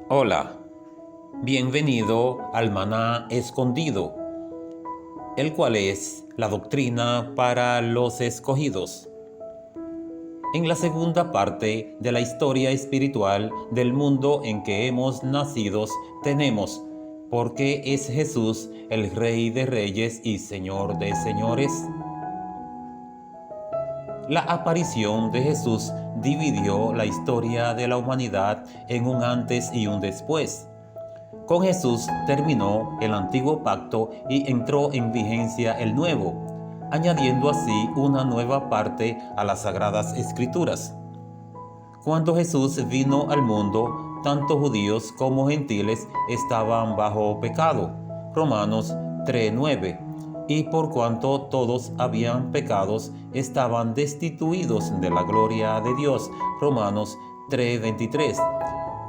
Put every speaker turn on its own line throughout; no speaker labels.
Hola, bienvenido al maná escondido, el cual es la doctrina para los escogidos. En la segunda parte de la historia espiritual del mundo en que hemos nacido, tenemos ¿por qué es Jesús el Rey de Reyes y Señor de Señores? La aparición de Jesús dividió la historia de la humanidad en un antes y un después. Con Jesús terminó el antiguo pacto y entró en vigencia el nuevo, añadiendo así una nueva parte a las Sagradas Escrituras. Cuando Jesús vino al mundo, tanto judíos como gentiles estaban bajo pecado. Romanos 3:9. Y por cuanto todos habían pecados, estaban destituidos de la gloria de Dios. Romanos 3:23.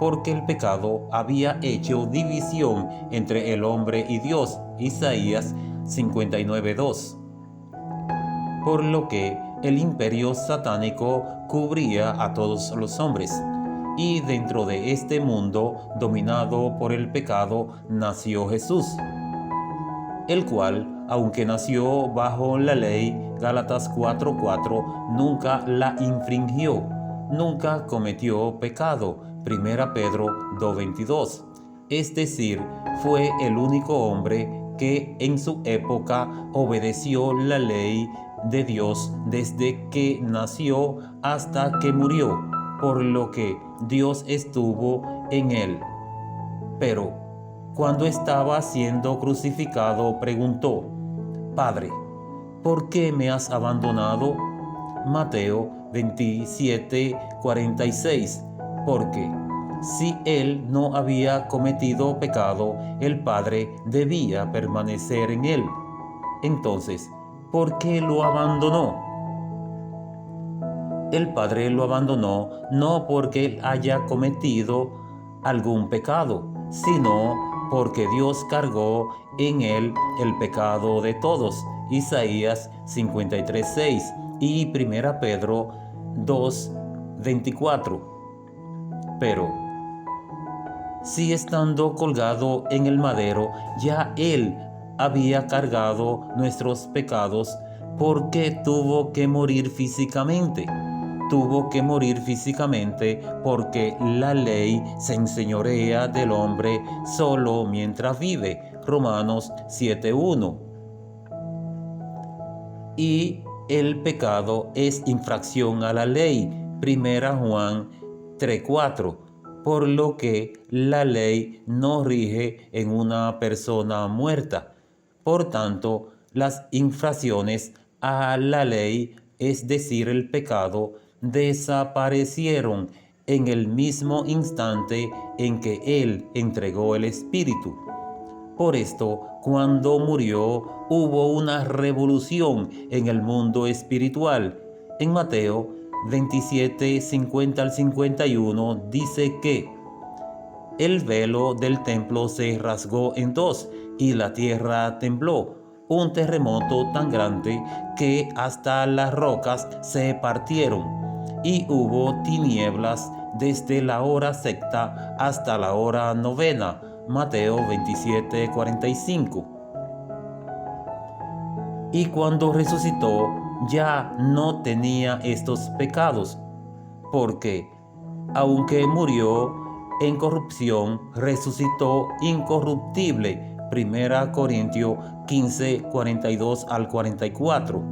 Porque el pecado había hecho división entre el hombre y Dios. Isaías 59:2. Por lo que el imperio satánico cubría a todos los hombres. Y dentro de este mundo dominado por el pecado nació Jesús, el cual, aunque nació bajo la ley, Gálatas 4:4, nunca la infringió, nunca cometió pecado, 1 Pedro 2:22. Es decir, fue el único hombre que en su época obedeció la ley de Dios desde que nació hasta que murió, por lo que Dios estuvo en él. Pero cuando estaba siendo crucificado, preguntó: Padre, ¿por qué me has abandonado? Mateo 27:46. Porque si él no había cometido pecado, el Padre debía permanecer en él. Entonces, ¿por qué lo abandonó? El Padre lo abandonó no porque él haya cometido algún pecado, sino porque Dios cargó en él el pecado de todos. Isaías 53:6 y 1 Pedro 2:24. Pero si estando colgado en el madero ya él había cargado nuestros pecados, ¿por qué tuvo que morir físicamente? Tuvo que morir físicamente porque la ley se enseñorea del hombre solo mientras vive. Romanos 7:1. Y el pecado es infracción a la ley. 1 Juan 3:4. Por lo que la ley no rige en una persona muerta. Por tanto, las infracciones a la ley, es decir, el pecado, desaparecieron en el mismo instante en que Él entregó el Espíritu. Por esto, cuando murió, hubo una revolución en el mundo espiritual. En Mateo 27:50-51 dice que el velo del templo se rasgó en dos y la tierra tembló. Un terremoto tan grande que hasta las rocas se partieron y hubo tinieblas desde la hora sexta hasta la hora novena. Mateo 27:45. Y cuando resucitó ya no tenía estos pecados, porque aunque murió en corrupción, resucitó incorruptible. 1 Corintios 15:42-44.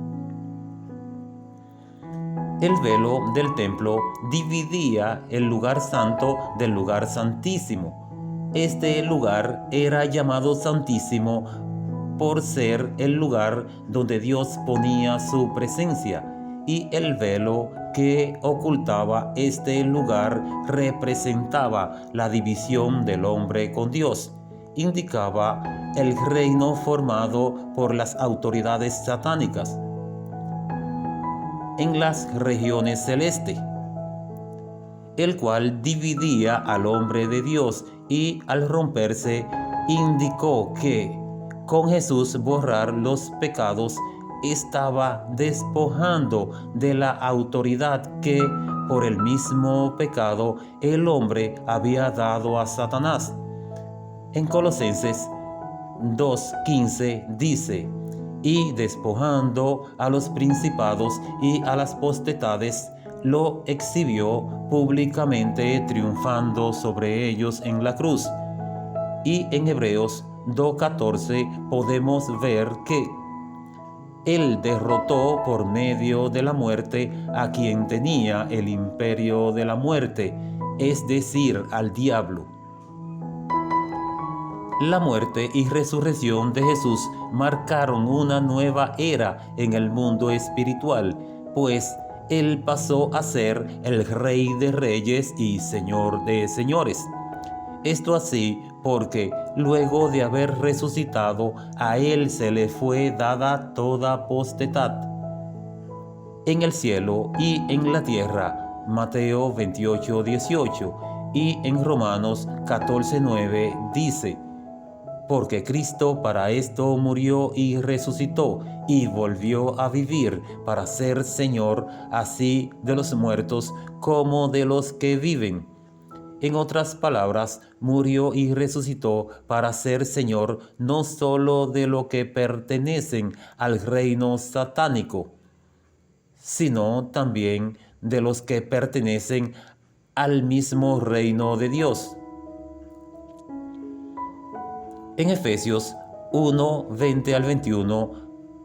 El velo del templo dividía el lugar santo del lugar santísimo. Este lugar era llamado santísimo por ser el lugar donde Dios ponía su presencia, y el velo que ocultaba este lugar representaba la división del hombre con Dios. Indicaba el reino formado por las autoridades satánicas en las regiones celestes, el cual dividía al hombre de Dios, y al romperse indicó que con Jesús borrar los pecados estaba despojando de la autoridad que por el mismo pecado el hombre había dado a Satanás. En Colosenses 2:15 dice: y despojando a los principados y a las potestades, lo exhibió públicamente, triunfando sobre ellos en la cruz. Y en Hebreos 2:14 podemos ver que Él derrotó por medio de la muerte a quien tenía el imperio de la muerte, es decir, al diablo. La muerte y resurrección de Jesús marcaron una nueva era en el mundo espiritual, pues Él pasó a ser el Rey de Reyes y Señor de Señores. Esto así porque luego de haber resucitado, a Él se le fue dada toda potestad en el cielo y en la tierra. Mateo 28:18, y en Romanos 14:9 dice: porque Cristo para esto murió y resucitó y volvió a vivir para ser Señor así de los muertos como de los que viven. En otras palabras, murió y resucitó para ser Señor no solo de lo que pertenecen al reino satánico, sino también de los que pertenecen al mismo reino de Dios. En Efesios 1:20 al 21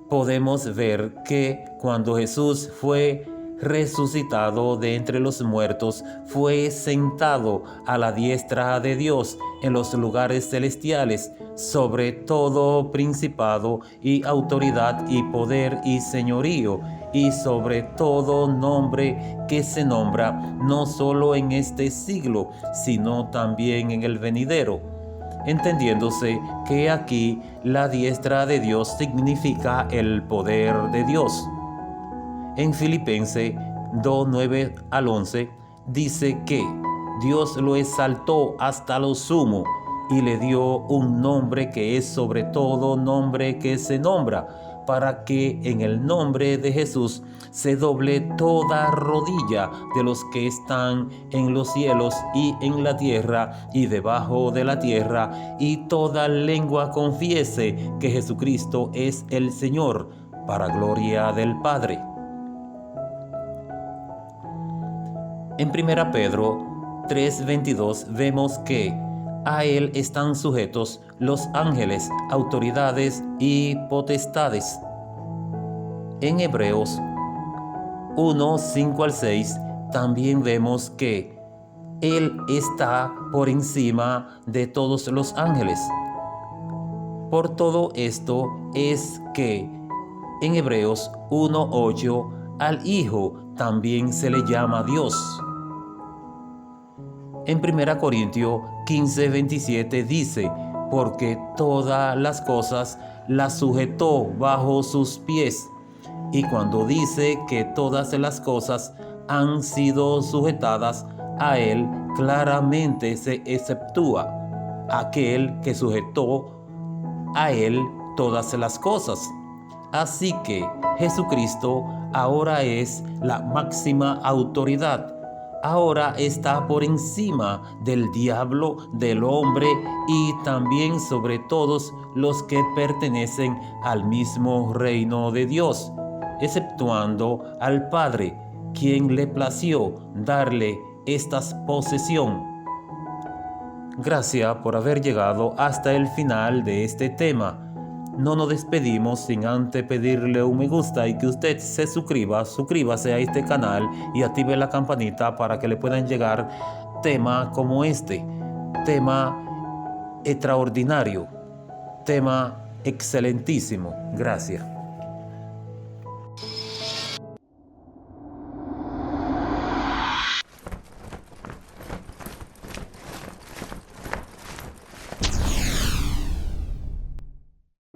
podemos ver que cuando Jesús fue resucitado de entre los muertos, fue sentado a la diestra de Dios en los lugares celestiales, sobre todo principado y autoridad y poder y señorío, y sobre todo nombre que se nombra no solo en este siglo, sino también en el venidero. Entendiéndose que aquí la diestra de Dios significa el poder de Dios. En Filipenses 2:9 al 11 dice que Dios lo exaltó hasta lo sumo y le dio un nombre que es sobre todo nombre que se nombra, para que en el nombre de Jesús se doble toda rodilla de los que están en los cielos y en la tierra y debajo de la tierra, y toda lengua confiese que Jesucristo es el Señor, para gloria del Padre. En 1 Pedro 3:22 vemos que a Él están sujetos los ángeles, autoridades y potestades. En Hebreos 1:5 al 6 también vemos que Él está por encima de todos los ángeles. Por todo esto es que en Hebreos 1:8 al Hijo también se le llama Dios. En 1 Corintios 15:27 dice: porque todas las cosas las sujetó bajo sus pies. Y cuando dice que todas las cosas han sido sujetadas a Él, claramente se exceptúa aquel que sujetó a Él todas las cosas. Así que Jesucristo ahora es la máxima autoridad. Ahora está por encima del diablo, del hombre y también sobre todos los que pertenecen al mismo reino de Dios, exceptuando al Padre, quien le plació darle esta posesión. Gracias por haber llegado hasta el final de este tema. No nos despedimos sin antes pedirle un me gusta y que usted se suscríbase a este canal y active la campanita para que le puedan llegar temas como este, tema extraordinario, tema excelentísimo. Gracias.